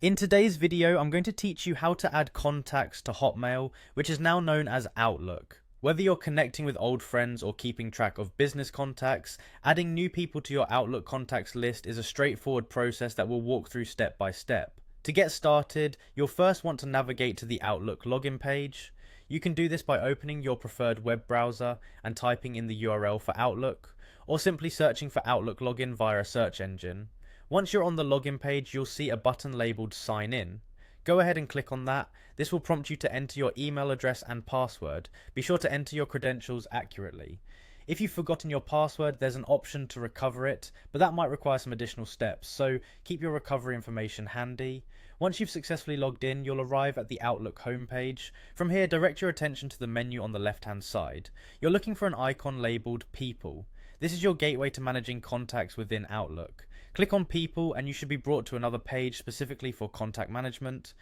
In today's video, I'm going to teach you how to add contacts to Hotmail, which is now known as Outlook. Whether you're connecting with old friends or keeping track of business contacts, adding new people to your Outlook contacts list is a straightforward process that we'll walk through step by step. To get started, you'll first want to navigate to the Outlook login page. You can do this by opening your preferred web browser and typing in the URL for Outlook, or simply searching for Outlook login via a search engine. Once you're on the login page, you'll see a button labeled Sign In. Go ahead and click on that. This will prompt you to enter your email address and password. Be sure to enter your credentials accurately. If you've forgotten your password, there's an option to recover it, but that might require some additional steps, so keep your recovery information handy. Once you've successfully logged in, you'll arrive at the Outlook homepage. From here, direct your attention to the menu on the left-hand side. You're looking for an icon labeled People. This is your gateway to managing contacts within Outlook. Click on People and you should be brought to another page specifically for contact management.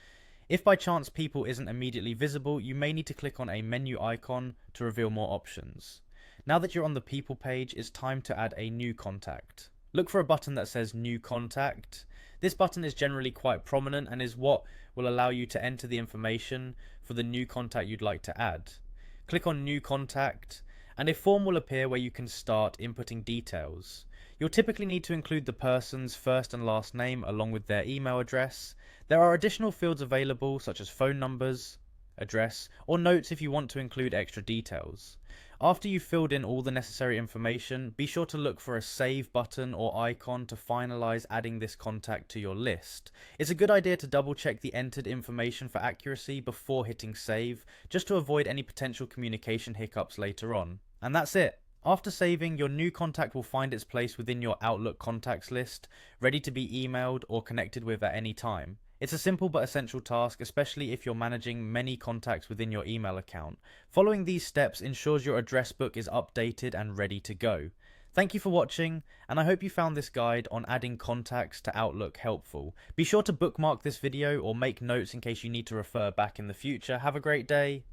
If by chance People isn't immediately visible, you may need to click on a menu icon to reveal more options. Now that you're on the People page, it's time to add a new contact. Look for a button that says New Contact. This button is generally quite prominent and is what will allow you to enter the information for the new contact you'd like to add. Click on New Contact, and a form will appear where you can start inputting details. You'll typically need to include the person's first and last name along with their email address. There are additional fields available such as phone numbers, address, or notes if you want to include extra details. After you've filled in all the necessary information, be sure to look for a save button or icon to finalize adding this contact to your list. It's a good idea to double check the entered information for accuracy before hitting save, just to avoid any potential communication hiccups later on. And that's it. After saving, your new contact will find its place within your Outlook contacts list, ready to be emailed or connected with at any time. It's a simple but essential task, especially if you're managing many contacts within your email account. Following these steps ensures your address book is updated and ready to go. Thank you for watching, and I hope you found this guide on adding contacts to Outlook helpful. Be sure to bookmark this video or make notes in case you need to refer back in the future. Have a great day.